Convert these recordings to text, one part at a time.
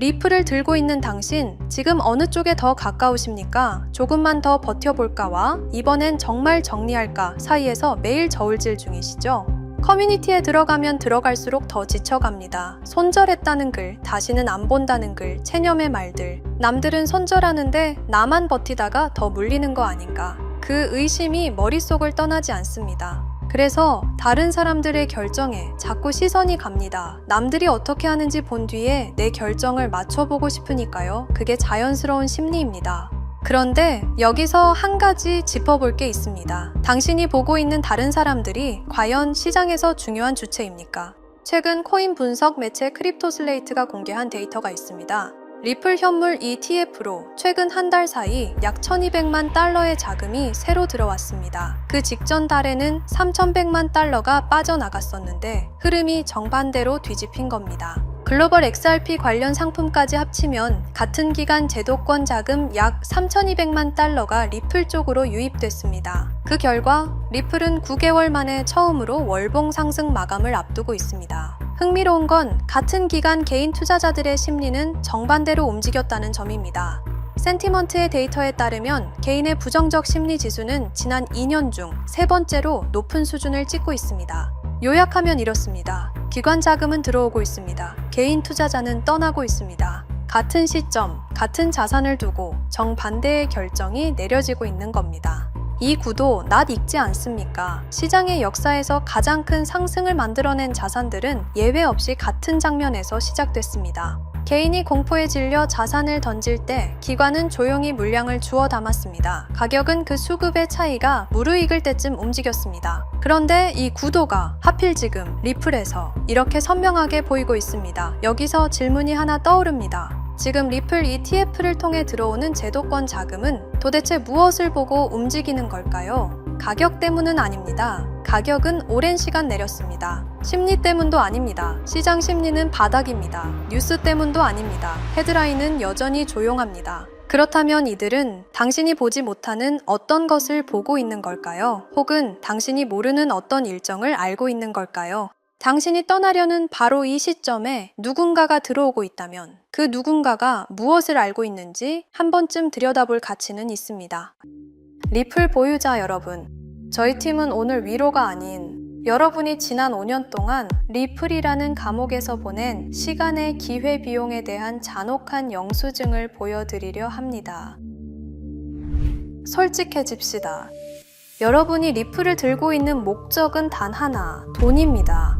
리플을 들고 있는 당신, 지금 어느 쪽에 더 가까우십니까? 조금만 더 버텨볼까와 이번엔 정말 정리할까 사이에서 매일 저울질 중이시죠? 커뮤니티에 들어가면 들어갈수록 더 지쳐갑니다. 손절했다는 글, 다시는 안 본다는 글, 체념의 말들. 남들은 손절하는데 나만 버티다가 더 물리는 거 아닌가. 그 의심이 머릿속을 떠나지 않습니다. 그래서 다른 사람들의 결정에 자꾸 시선이 갑니다. 남들이 어떻게 하는지 본 뒤에 내 결정을 맞춰보고 싶으니까요. 그게 자연스러운 심리입니다. 그런데 여기서 한 가지 짚어볼 게 있습니다. 당신이 보고 있는 다른 사람들이 과연 시장에서 중요한 주체입니까? 최근 코인 분석 매체 크립토슬레이트가 공개한 데이터가 있습니다. 리플 현물 ETF로 최근 한 달 사이 약 1200만 달러의 자금이 새로 들어왔습니다. 그 직전 달에는 3100만 달러가 빠져나갔었는데 흐름이 정반대로 뒤집힌 겁니다. 글로벌 XRP 관련 상품까지 합치면 같은 기간 제도권 자금 약 3200만 달러가 리플 쪽으로 유입됐습니다. 그 결과 리플은 9개월 만에 처음으로 월봉 상승 마감을 앞두고 있습니다. 흥미로운 건 같은 기간 개인 투자자들의 심리는 정반대로 움직였다는 점입니다. 센티먼트의 데이터에 따르면 개인의 부정적 심리 지수는 지난 2년 중 세 번째로 높은 수준을 찍고 있습니다. 요약하면 이렇습니다. 기관 자금은 들어오고 있습니다. 개인 투자자는 떠나고 있습니다. 같은 시점, 같은 자산을 두고 정반대의 결정이 내려지고 있는 겁니다. 이 구도 낯 익지 않습니까? 시장의 역사에서 가장 큰 상승을 만들어낸 자산들은 예외 없이 같은 장면에서 시작됐습니다. 개인이 공포에 질려 자산을 던질 때 기관은 조용히 물량을 주워 담았습니다. 가격은 그 수급의 차이가 무르익을 때쯤 움직였습니다. 그런데 이 구도가 하필 지금 리플에서 이렇게 선명하게 보이고 있습니다. 여기서 질문이 하나 떠오릅니다. 지금 리플 ETF를 통해 들어오는 제도권 자금은 도대체 무엇을 보고 움직이는 걸까요? 가격 때문은 아닙니다. 가격은 오랜 시간 내렸습니다. 심리 때문도 아닙니다. 시장 심리는 바닥입니다. 뉴스 때문도 아닙니다. 헤드라인은 여전히 조용합니다. 그렇다면 이들은 당신이 보지 못하는 어떤 것을 보고 있는 걸까요? 혹은 당신이 모르는 어떤 일정을 알고 있는 걸까요? 당신이 떠나려는 바로 이 시점에 누군가가 들어오고 있다면 그 누군가가 무엇을 알고 있는지 한 번쯤 들여다볼 가치는 있습니다. 리플 보유자 여러분, 저희 팀은 오늘 위로가 아닌 여러분이 지난 5년 동안 리플이라는 감옥에서 보낸 시간의 기회비용에 대한 잔혹한 영수증을 보여드리려 합니다. 솔직해집시다. 여러분이 리플을 들고 있는 목적은 단 하나, 돈입니다.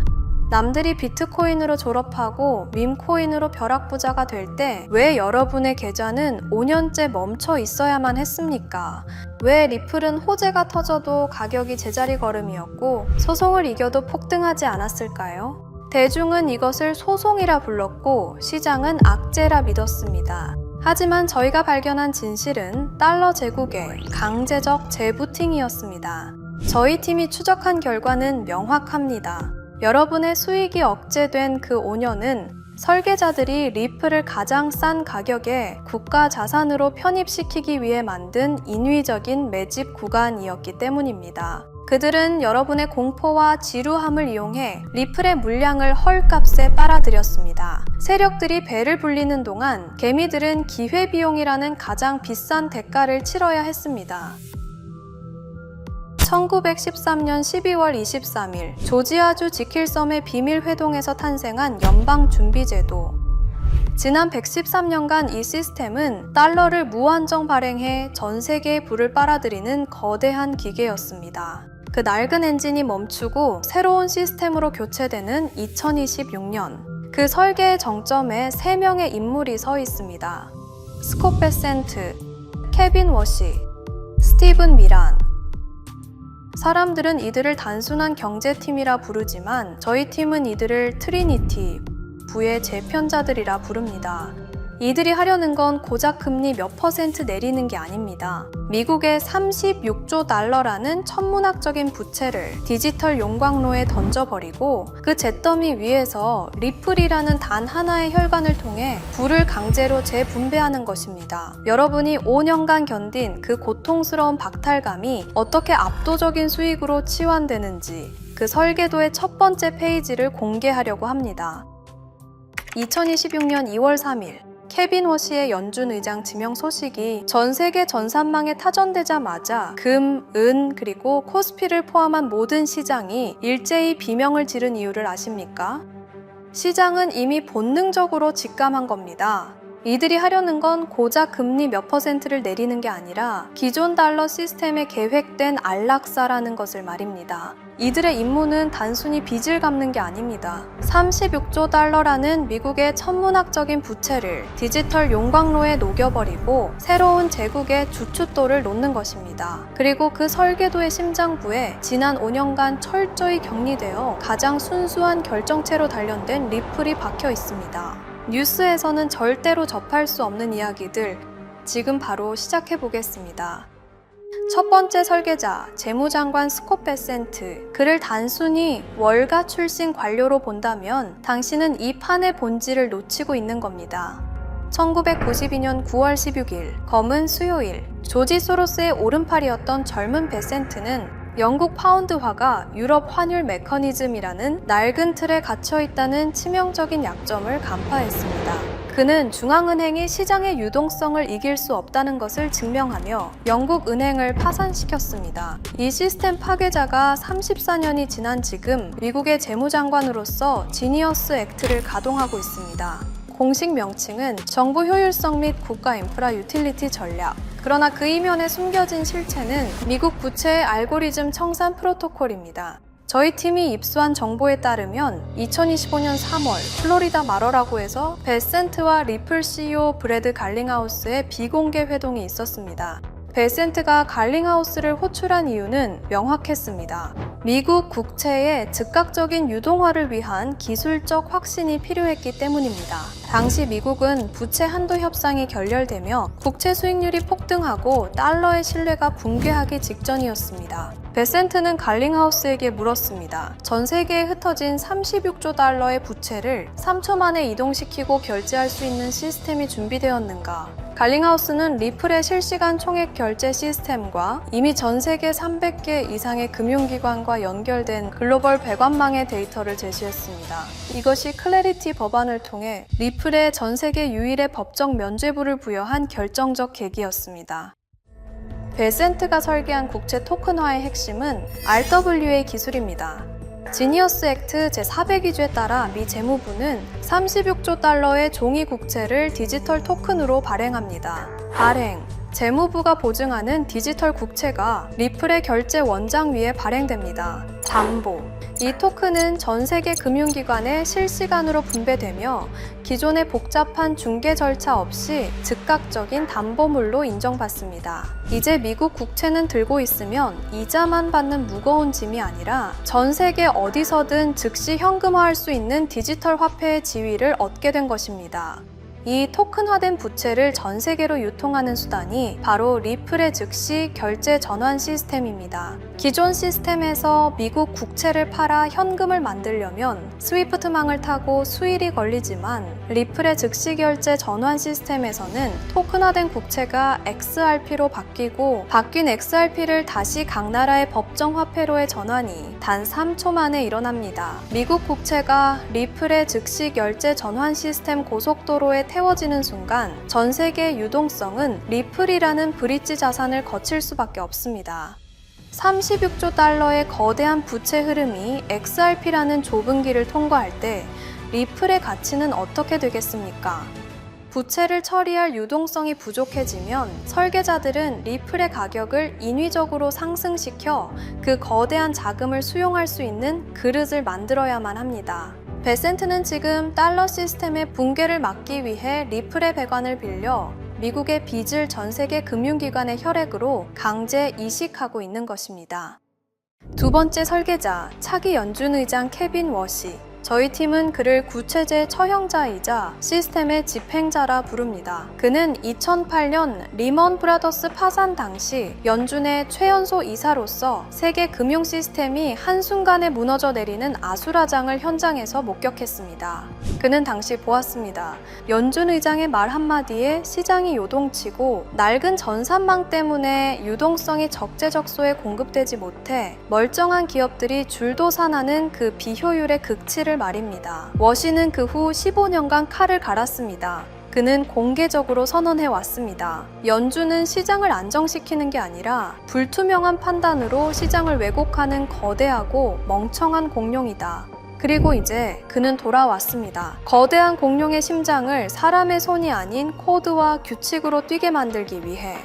남들이 비트코인으로 졸업하고 밈코인으로 벼락부자가 될 때 왜 여러분의 계좌는 5년째 멈춰 있어야만 했습니까? 왜 리플은 호재가 터져도 가격이 제자리 걸음이었고 소송을 이겨도 폭등하지 않았을까요? 대중은 이것을 소송이라 불렀고 시장은 악재라 믿었습니다. 하지만 저희가 발견한 진실은 달러 제국의 강제적 재부팅이었습니다. 저희 팀이 추적한 결과는 명확합니다. 여러분의 수익이 억제된 그 5년은 설계자들이 리플을 가장 싼 가격에 국가 자산으로 편입시키기 위해 만든 인위적인 매집 구간이었기 때문입니다. 그들은 여러분의 공포와 지루함을 이용해 리플의 물량을 헐값에 빨아들였습니다. 세력들이 배를 불리는 동안 개미들은 기회비용이라는 가장 비싼 대가를 치러야 했습니다. 1913년 12월 23일 조지아주 지킬섬의 비밀 회동에서 탄생한 연방준비제도. 지난 113년간 이 시스템은 달러를 무한정 발행해 전 세계의 부를 빨아들이는 거대한 기계였습니다. 그 낡은 엔진이 멈추고 새로운 시스템으로 교체되는 2026년, 그 설계의 정점에 3명의 인물이 서 있습니다. 스콧 베센트, 케빈 워시, 스티븐 미란. 사람들은 이들을 단순한 경제팀이라 부르지만 저희 팀은 이들을 트리니티, 부의 재편자들이라 부릅니다. 이들이 하려는 건 고작 금리 몇 % 내리는 게 아닙니다. 미국의 36조 달러라는 천문학적인 부채를 디지털 용광로에 던져버리고 그 잿더미 위에서 리플이라는 단 하나의 혈관을 통해 부를 강제로 재분배하는 것입니다. 여러분이 5년간 견딘 그 고통스러운 박탈감이 어떻게 압도적인 수익으로 치환되는지 그 설계도의 첫 번째 페이지를 공개하려고 합니다. 2026년 2월 3일 케빈 워시의 연준 의장 지명 소식이 전 세계 전산망에 타전되자마자 금, 은, 그리고 코스피를 포함한 모든 시장이 일제히 비명을 지른 이유를 아십니까? 시장은 이미 본능적으로 직감한 겁니다. 이들이 하려는 건 고작 금리 몇 %를 내리는 게 아니라 기존 달러 시스템에 계획된 안락사라는 것을 말입니다. 이들의 임무는 단순히 빚을 갚는 게 아닙니다. 36조 달러라는 미국의 천문학적인 부채를 디지털 용광로에 녹여버리고 새로운 제국의 주춧돌을 놓는 것입니다. 그리고 그 설계도의 심장부에 지난 5년간 철저히 격리되어 가장 순수한 결정체로 단련된 리플이 박혀 있습니다. 뉴스에서는 절대로 접할 수 없는 이야기들, 지금 바로 시작해 보겠습니다. 첫 번째 설계자, 재무장관 스콧 베센트. 그를 단순히 월가 출신 관료로 본다면 당신은 이 판의 본질을 놓치고 있는 겁니다. 1992년 9월 16일, 검은 수요일, 조지 소로스의 오른팔이었던 젊은 베센트는 영국 파운드화가 유럽 환율 메커니즘이라는 낡은 틀에 갇혀 있다는 치명적인 약점을 간파했습니다. 그는 중앙은행이 시장의 유동성을 이길 수 없다는 것을 증명하며 영국 은행을 파산시켰습니다. 이 시스템 파괴자가 34년이 지난 지금 미국의 재무장관으로서 지니어스 액트를 가동하고 있습니다. 공식 명칭은 정부 효율성 및 국가 인프라 유틸리티 전략. 그러나 그 이면에 숨겨진 실체는 미국 부채의 알고리즘 청산 프로토콜입니다. 저희 팀이 입수한 정보에 따르면 2025년 3월 플로리다 마러라고에서 베센트와 리플 CEO 브래드 갈링하우스의 비공개 회동이 있었습니다. 베센트가 갈링하우스를 호출한 이유는 명확했습니다. 미국 국채의 즉각적인 유동화를 위한 기술적 확신이 필요했기 때문입니다. 당시 미국은 부채 한도 협상이 결렬되며 국채 수익률이 폭등하고 달러의 신뢰가 붕괴하기 직전이었습니다. 베센트는 갈링하우스에게 물었습니다. 전 세계에 흩어진 36조 달러의 부채를 3초 만에 이동시키고 결제할 수 있는 시스템이 준비되었는가? 갈링하우스는 리플의 실시간 총액 결제 시스템과 이미 전 세계 300개 이상의 금융기관과 연결된 글로벌 배관망의 데이터를 제시했습니다. 이것이 클래리티 법안을 통해 리플에 전 세계 유일의 법적 면죄부를 부여한 결정적 계기였습니다. 베센트가 설계한 국채 토큰화의 핵심은 RWA 기술입니다. 지니어스 액트 제402조에 따라 미 재무부는 36조 달러의 종이 국채를 디지털 토큰으로 발행합니다. 발행, 재무부가 보증하는 디지털 국채가 리플의 결제 원장 위에 발행됩니다. 담보, 이 토큰은 전 세계 금융기관에 실시간으로 분배되며 기존의 복잡한 중개 절차 없이 즉각적인 담보물로 인정받습니다. 이제 미국 국채는 들고 있으면 이자만 받는 무거운 짐이 아니라 전 세계 어디서든 즉시 현금화할 수 있는 디지털 화폐의 지위를 얻게 된 것입니다. 이 토큰화된 부채를 전 세계로 유통하는 수단이 바로 리플의 즉시 결제 전환 시스템입니다. 기존 시스템에서 미국 국채를 팔아 현금을 만들려면 스위프트망을 타고 수일이 걸리지만 리플의 즉시 결제 전환 시스템에서는 토큰화된 국채가 XRP로 바뀌고 바뀐 XRP를 다시 각 나라의 법정 화폐로의 전환이 단 3초 만에 일어납니다. 미국 국채가 리플의 즉시 결제 전환 시스템 고속도로에 태워지는 순간 전 세계의 유동성은 리플이라는 브릿지 자산을 거칠 수밖에 없습니다. 36조 달러의 거대한 부채 흐름이 XRP라는 좁은 길을 통과할 때 리플의 가치는 어떻게 되겠습니까? 부채를 처리할 유동성이 부족해지면 설계자들은 리플의 가격을 인위적으로 상승시켜 그 거대한 자금을 수용할 수 있는 그릇을 만들어야만 합니다. 베센트는 지금 달러 시스템의 붕괴를 막기 위해 리플의 배관을 빌려 미국의 빚을 전 세계 금융기관의 혈액으로 강제 이식하고 있는 것입니다. 두 번째 설계자, 차기 연준 의장 케빈 워시. 저희 팀은 그를 구체제 처형자이자 시스템의 집행자라 부릅니다. 그는 2008년 리먼 브라더스 파산 당시 연준의 최연소 이사로서 세계 금융 시스템이 한순간에 무너져 내리는 아수라장을 현장에서 목격했습니다. 그는 당시 보았습니다. 연준 의장의 말 한마디에 시장이 요동치고 낡은 전산망 때문에 유동성이 적재적소에 공급되지 못해 멀쩡한 기업들이 줄도산하는 그 비효율의 극치를 시절 말입니다. 워시는 그 후 15년간 칼을 갈았습니다. 그는 공개적으로 선언해 왔습니다. 연준은 시장을 안정시키는 게 아니라 불투명한 판단으로 시장을 왜곡하는 거대하고 멍청한 공룡이다. 그리고 이제 그는 돌아왔습니다. 거대한 공룡의 심장을 사람의 손이 아닌 코드와 규칙으로 뛰게 만들기 위해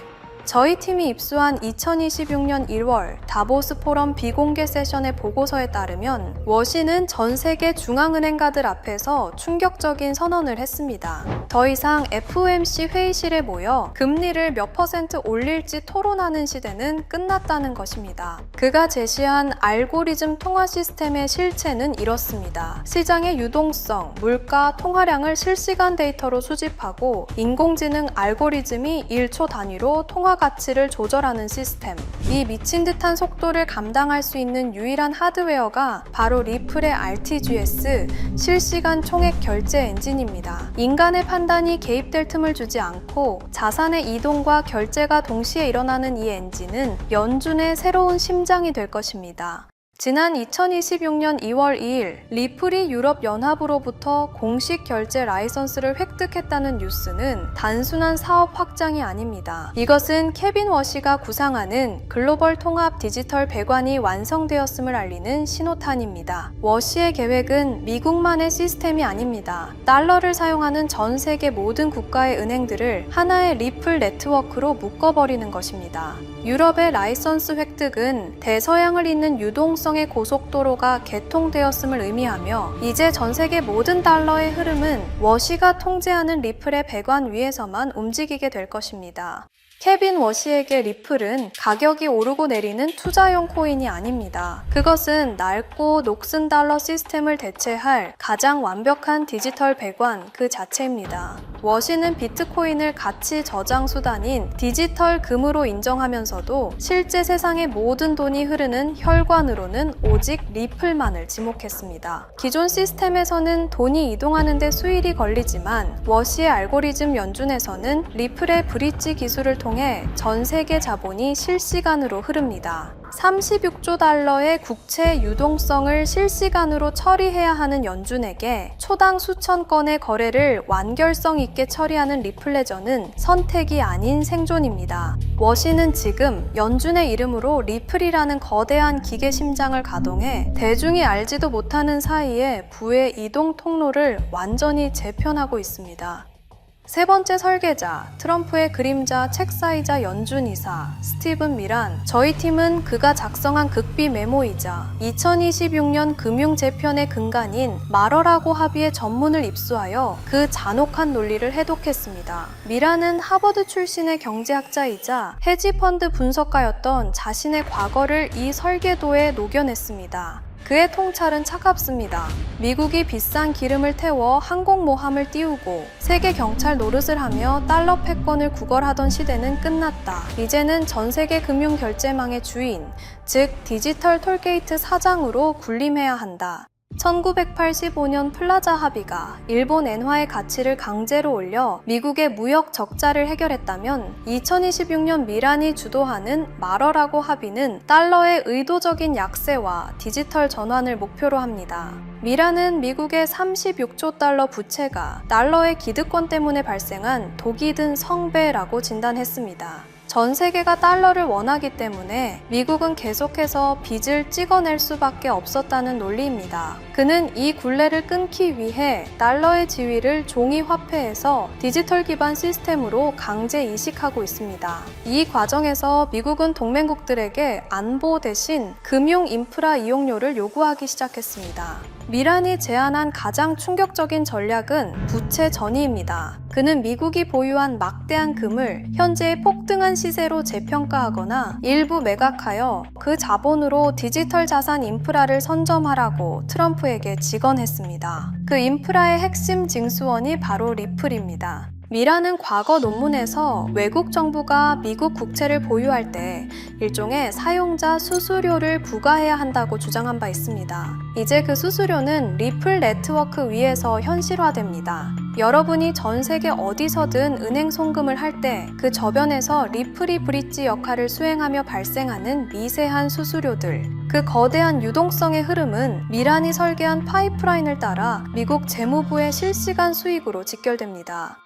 저희 팀이 입수한 2026년 1월 다보스 포럼 비공개 세션의 보고서에 따르면 워시는 전 세계 중앙은행가들 앞에서 충격적인 선언을 했습니다. 더 이상 FOMC 회의실에 모여 금리를 몇 퍼센트 올릴지 토론하는 시대는 끝났다는 것입니다. 그가 제시한 알고리즘 통화 시스템의 실체는 이렇습니다. 시장의 유동성, 물가, 통화량을 실시간 데이터로 수집하고 인공지능 알고리즘이 1초 단위로 통화 가치를 조절하는 시스템. 이 미친 듯한 속도를 감당할 수 있는 유일한 하드웨어가 바로 리플의 RTGS, 실시간 총액 결제 엔진입니다. 인간의 판단이 개입될 틈을 주지 않고 자산의 이동과 결제가 동시에 일어나는 이 엔진은 연준의 새로운 심장이 될 것입니다. 지난 2026년 2월 2일 리플이 유럽연합으로부터 공식 결제 라이선스를 획득했다는 뉴스는 단순한 사업 확장이 아닙니다. 이것은 케빈 워시가 구상하는 글로벌 통합 디지털 배관이 완성되었음을 알리는 신호탄입니다. 워시의 계획은 미국만의 시스템이 아닙니다. 달러를 사용하는 전 세계 모든 국가의 은행들을 하나의 리플 네트워크로 묶어버리는 것입니다. 유럽의 라이선스 획득은 대서양을 잇는 유동성의 고속도로가 개통되었음을 의미하며 이제 전 세계 모든 달러의 흐름은 워시가 통제하는 리플의 배관 위에서만 움직이게 될 것입니다. 케빈 워시에게 리플은 가격이 오르고 내리는 투자용 코인이 아닙니다. 그것은 낡고 녹슨 달러 시스템을 대체할 가장 완벽한 디지털 배관 그 자체입니다. 워시는 비트코인을 가치 저장 수단인 디지털 금으로 인정하면서도 실제 세상의 모든 돈이 흐르는 혈관으로는 오직 리플만을 지목했습니다. 기존 시스템에서는 돈이 이동하는 데 수일이 걸리지만 워시의 알고리즘 연준에서는 리플의 브릿지 기술을 통해 전 세계 자본이 실시간으로 흐릅니다. 36조 달러의 국채 유동성을 실시간으로 처리해야 하는 연준에게 초당 수천 건의 거래를 완결성 있게 처리하는 리플레저는 선택이 아닌 생존입니다. 워시는 지금 연준의 이름으로 리플이라는 거대한 기계 심장을 가동해 대중이 알지도 못하는 사이에 부의 이동 통로를 완전히 재편하고 있습니다. 세 번째 설계자, 트럼프의 그림자 책사이자 연준이사 스티븐 미란. 저희 팀은 그가 작성한 극비 메모이자 2026년 금융재편의 근간인 마러라고 합의의 전문을 입수하여 그 잔혹한 논리를 해독했습니다. 미란은 하버드 출신의 경제학자이자 헤지펀드 분석가였던 자신의 과거를 이 설계도에 녹여냈습니다. 그의 통찰은 차갑습니다. 미국이 비싼 기름을 태워 항공모함을 띄우고 세계 경찰 노릇을 하며 달러 패권을 구걸하던 시대는 끝났다. 이제는 전 세계 금융 결제망의 주인, 즉 디지털 톨게이트 사장으로 군림해야 한다. 1985년 플라자 합의가 일본 엔화의 가치를 강제로 올려 미국의 무역 적자를 해결했다면 2026년 미란이 주도하는 마러라고 합의는 달러의 의도적인 약세와 디지털 전환을 목표로 합니다. 미란은 미국의 36조 달러 부채가 달러의 기득권 때문에 발생한 독이 든 성배라고 진단했습니다. 전 세계가 달러를 원하기 때문에 미국은 계속해서 빚을 찍어낼 수밖에 없었다는 논리입니다. 그는 이 굴레를 끊기 위해 달러의 지위를 종이 화폐에서 디지털 기반 시스템으로 강제 이식하고 있습니다. 이 과정에서 미국은 동맹국들에게 안보 대신 금융 인프라 이용료를 요구하기 시작했습니다. 미란이 제안한 가장 충격적인 전략은 부채 전이입니다. 그는 미국이 보유한 막대한 금을 현재의 폭등한 시세로 재평가하거나 일부 매각하여 그 자본으로 디지털 자산 인프라를 선점하라고 트럼프에게 직언했습니다. 그 인프라의 핵심 징수원이 바로 리플입니다. 미란은 과거 논문에서 외국 정부가 미국 국채를 보유할 때 일종의 사용자 수수료를 부과해야 한다고 주장한 바 있습니다. 이제 그 수수료는 리플 네트워크 위에서 현실화됩니다. 여러분이 전 세계 어디서든 은행 송금을 할 때 그 저변에서 리플이 브릿지 역할을 수행하며 발생하는 미세한 수수료들, 그 거대한 유동성의 흐름은 미란이 설계한 파이프라인을 따라 미국 재무부의 실시간 수익으로 직결됩니다.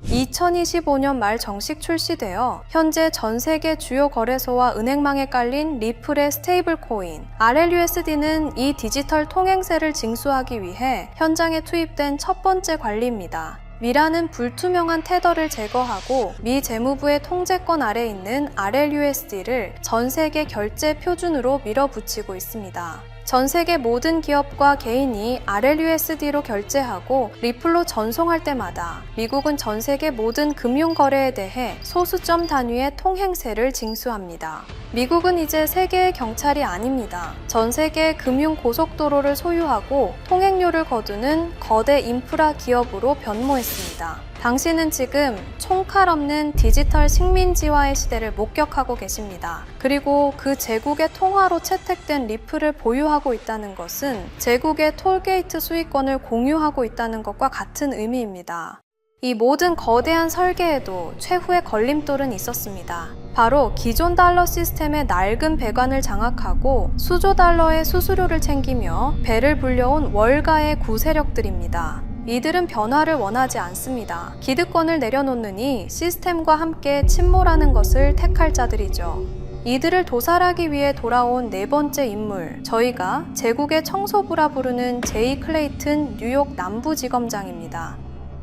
2025년 말 정식 출시되어 현재 전 세계 주요 거래소와 은행망에 깔린 리플의 스테이블 코인 RLUSD는 이 디지털 통행세를 징수하기 위해 현장에 투입된 첫 번째 관리입니다. 미라는 불투명한 테더를 제거하고 미 재무부의 통제권 아래 있는 RLUSD를 전 세계 결제 표준으로 밀어붙이고 있습니다. 전 세계 모든 기업과 개인이 RLUSD로 결제하고 리플로 전송할 때마다 미국은 전 세계 모든 금융 거래에 대해 소수점 단위의 통행세를 징수합니다. 미국은 이제 세계의 경찰이 아닙니다. 전 세계 금융 고속도로를 소유하고 통행료를 거두는 거대 인프라 기업으로 변모했습니다. 당신은 지금 총칼 없는 디지털 식민지화의 시대를 목격하고 계십니다. 그리고 그 제국의 통화로 채택된 리플을 보유하고 있다는 것은 제국의 톨게이트 수익권을 공유하고 있다는 것과 같은 의미입니다. 이 모든 거대한 설계에도 최후의 걸림돌은 있었습니다. 바로 기존 달러 시스템의 낡은 배관을 장악하고 수조 달러의 수수료를 챙기며 배를 불려온 월가의 구세력들입니다. 이들은 변화를 원하지 않습니다. 기득권을 내려놓느니 시스템과 함께 침몰하는 것을 택할 자들이죠. 이들을 도살하기 위해 돌아온 네 번째 인물, 저희가 제국의 청소부라 부르는 제이 클레이튼 뉴욕 남부지검장입니다.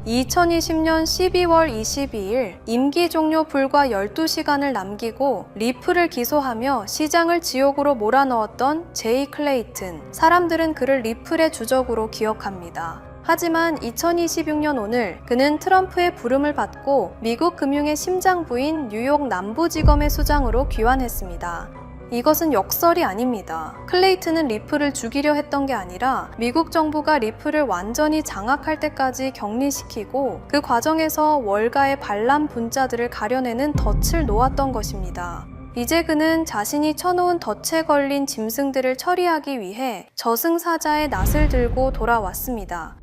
2020년 12월 22일 임기 종료 불과 12시간을 남기고 리플을 기소하며 시장을 지옥으로 몰아넣었던 제이 클레이튼. 사람들은 그를 리플의 주적으로 기억합니다. 하지만 2026년 오늘 그는 트럼프의 부름을 받고 미국 금융의 심장부인 뉴욕 남부지검의 수장으로 귀환했습니다. 이것은 역설이 아닙니다. 클레이튼은 리플을 죽이려 했던 게 아니라 미국 정부가 리플을 완전히 장악할 때까지 격리시키고 그 과정에서 월가의 반란 분자들을 가려내는 덫을 놓았던 것입니다. 이제 그는 자신이 쳐놓은 덫에 걸린 짐승들을 처리하기 위해 저승사자의 낫을 들고 돌아왔습니다.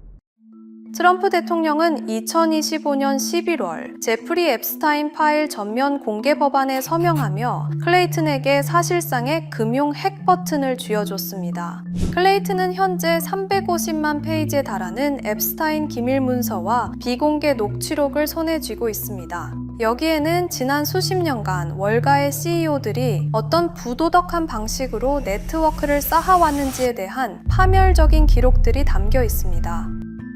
트럼프 대통령은 2025년 11월 제프리 앱스타인 파일 전면 공개 법안에 서명하며 클레이튼에게 사실상의 금융 핵 버튼을 쥐어줬습니다. 클레이튼은 현재 350만 페이지에 달하는 앱스타인 기밀 문서와 비공개 녹취록을 손에 쥐고 있습니다. 여기에는 지난 수십 년간 월가의 CEO들이 어떤 부도덕한 방식으로 네트워크를 쌓아왔는지에 대한 파멸적인 기록들이 담겨 있습니다.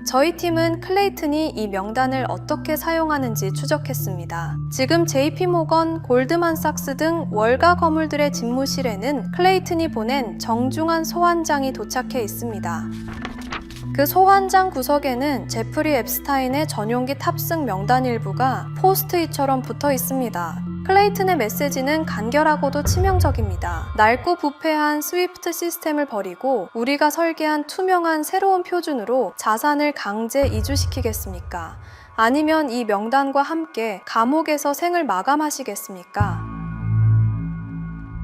저희 팀은 클레이튼이 이 명단을 어떻게 사용하는지 추적했습니다. 지금 JP모건, 골드만삭스 등 월가 거물들의 집무실에는 클레이튼이 보낸 정중한 소환장이 도착해 있습니다. 그 소환장 구석에는 제프리 앱스타인의 전용기 탑승 명단 일부가 포스트잇처럼 붙어 있습니다. 클레이튼의 메시지는 간결하고도 치명적입니다. 낡고 부패한 스위프트 시스템을 버리고 우리가 설계한 투명한 새로운 표준으로 자산을 강제 이주시키겠습니까? 아니면 이 명단과 함께 감옥에서 생을 마감하시겠습니까?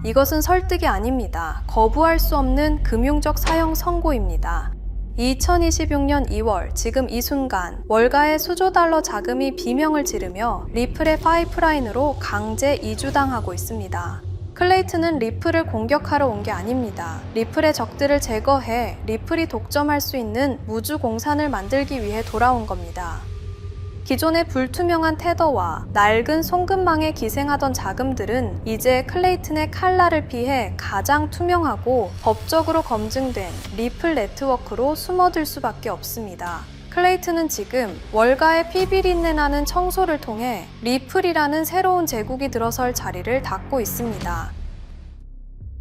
이것은 설득이 아닙니다. 거부할 수 없는 금융적 사형 선고입니다. 2026년 2월 지금 이 순간 월가의 수조 달러 자금이 비명을 지르며 리플의 파이프라인으로 강제 이주당하고 있습니다. 클레이튼은 리플을 공격하러 온 게 아닙니다. 리플의 적들을 제거해 리플이 독점할 수 있는 무주 공산을 만들기 위해 돌아온 겁니다. 기존의 불투명한 테더와 낡은 송금망에 기생하던 자금들은 이제 클레이튼의 칼날을 피해 가장 투명하고 법적으로 검증된 리플 네트워크로 숨어들 수밖에 없습니다. 클레이튼은 지금 월가의 피비린내 나는 청소를 통해 리플이라는 새로운 제국이 들어설 자리를 닦고 있습니다.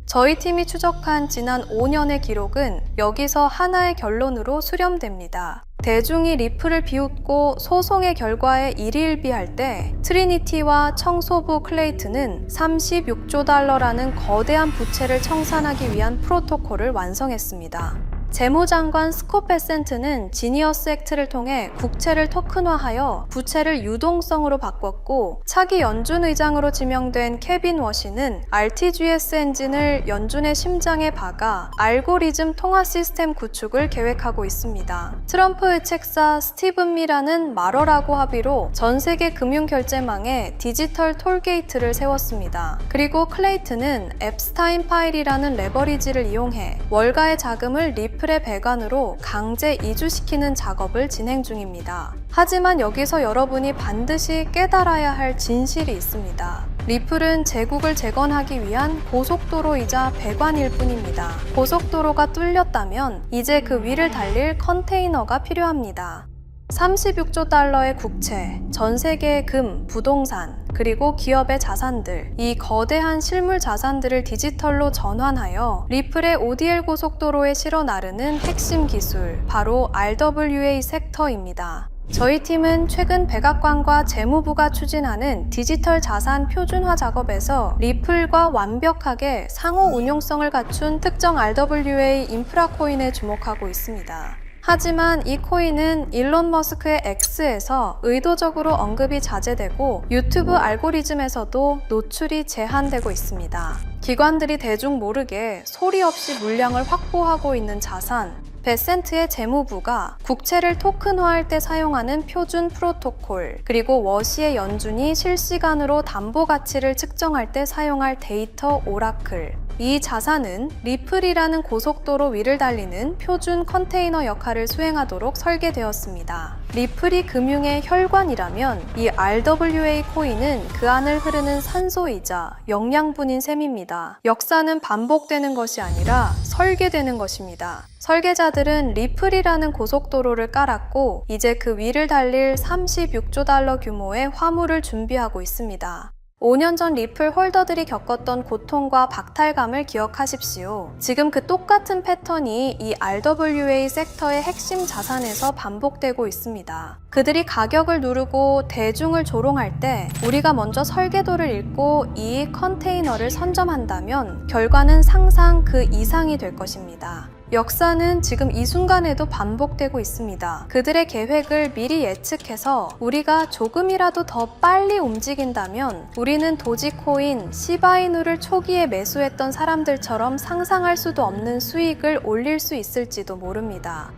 저희 팀이 추적한 지난 5년의 기록은 여기서 하나의 결론으로 수렴됩니다. 대중이 리플을 비웃고 소송의 결과에 일희일비할 때 트리니티와 청소부 클레이튼은 36조 달러라는 거대한 부채를 청산하기 위한 프로토콜을 완성했습니다. 재무장관 스콧 베센트는 지니어스 액트를 통해 국채를 토큰화하여 부채를 유동성으로 바꿨고, 차기 연준 의장으로 지명된 케빈 워시는 RTGS 엔진을 연준의 심장에 박아 알고리즘 통화 시스템 구축을 계획하고 있습니다. 트럼프 의책사 스티븐 미라는 마러라고 합의로 전 세계 금융결제망에 디지털 톨게이트를 세웠습니다. 그리고 클레이튼은 앱스타인 파일이라는 레버리지를 이용해 월가의 자금을 리플의 배관으로 강제 이주시키는 작업을 진행 중입니다. 하지만 여기서 여러분이 반드시 깨달아야 할 진실이 있습니다. 리플은 제국을 재건하기 위한 고속도로이자 배관일 뿐입니다. 고속도로가 뚫렸다면 이제 그 위를 달릴 컨테이너가 필요합니다. 36조 달러의 국채, 전 세계의 금, 부동산, 그리고 기업의 자산들, 이 거대한 실물 자산들을 디지털로 전환하여 리플의 ODL 고속도로에 실어 나르는 핵심 기술, 바로 RWA 섹터입니다. 저희 팀은 최근 백악관과 재무부가 추진하는 디지털 자산 표준화 작업에서 리플과 완벽하게 상호 운용성을 갖춘 특정 RWA 인프라 코인에 주목하고 있습니다. 하지만 이 코인은 일론 머스크의 X에서 의도적으로 언급이 자제되고 유튜브 알고리즘에서도 노출이 제한되고 있습니다. 기관들이 대중 모르게 소리 없이 물량을 확보하고 있는 자산, 베센트의 재무부가 국채를 토큰화할 때 사용하는 표준 프로토콜, 그리고 워시의 연준이 실시간으로 담보 가치를 측정할 때 사용할 데이터 오라클, 이 자산은 리플이라는 고속도로 위를 달리는 표준 컨테이너 역할을 수행하도록 설계되었습니다. 리플이 금융의 혈관이라면 이 RWA 코인은 그 안을 흐르는 산소이자 영양분인 셈입니다. 역사는 반복되는 것이 아니라 설계되는 것입니다. 설계자들은 리플이라는 고속도로를 깔았고 이제 그 위를 달릴 36조 달러 규모의 화물을 준비하고 있습니다. 5년 전 리플 홀더들이 겪었던 고통과 박탈감을 기억하십시오. 지금 그 똑같은 패턴이 이 RWA 섹터의 핵심 자산에서 반복되고 있습니다. 그들이 가격을 누르고 대중을 조롱할 때 우리가 먼저 설계도를 읽고 이 컨테이너를 선점한다면 결과는 상상 그 이상이 될 것입니다. 역사는 지금 이 순간에도 반복되고 있습니다. 그들의 계획을 미리 예측해서 우리가 조금이라도 더 빨리 움직인다면 우리는 도지코인, 시바이누를 초기에 매수했던 사람들처럼 상상할 수도 없는 수익을 올릴 수 있을지도 모릅니다.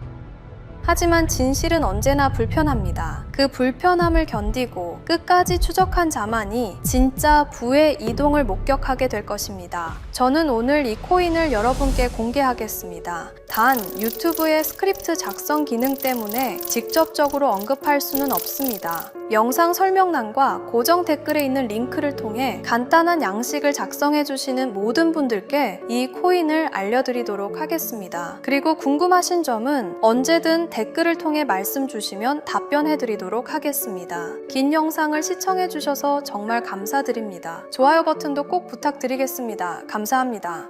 하지만 진실은 언제나 불편합니다. 그 불편함을 견디고 끝까지 추적한 자만이 진짜 부의 이동을 목격하게 될 것입니다. 저는 오늘 이 코인을 여러분께 공개하겠습니다. 단, 유튜브의 스크립트 작성 기능 때문에 직접적으로 언급할 수는 없습니다. 영상 설명란과 고정 댓글에 있는 링크를 통해 간단한 양식을 작성해 주시는 모든 분들께 이 코인을 알려드리도록 하겠습니다. 그리고 궁금하신 점은 언제든 댓글을 통해 말씀 주시면 답변해 드리도록 하겠습니다. 긴 영상을 시청해 주셔서 정말 감사드립니다. 좋아요 버튼도 꼭 부탁드리겠습니다. 감사합니다.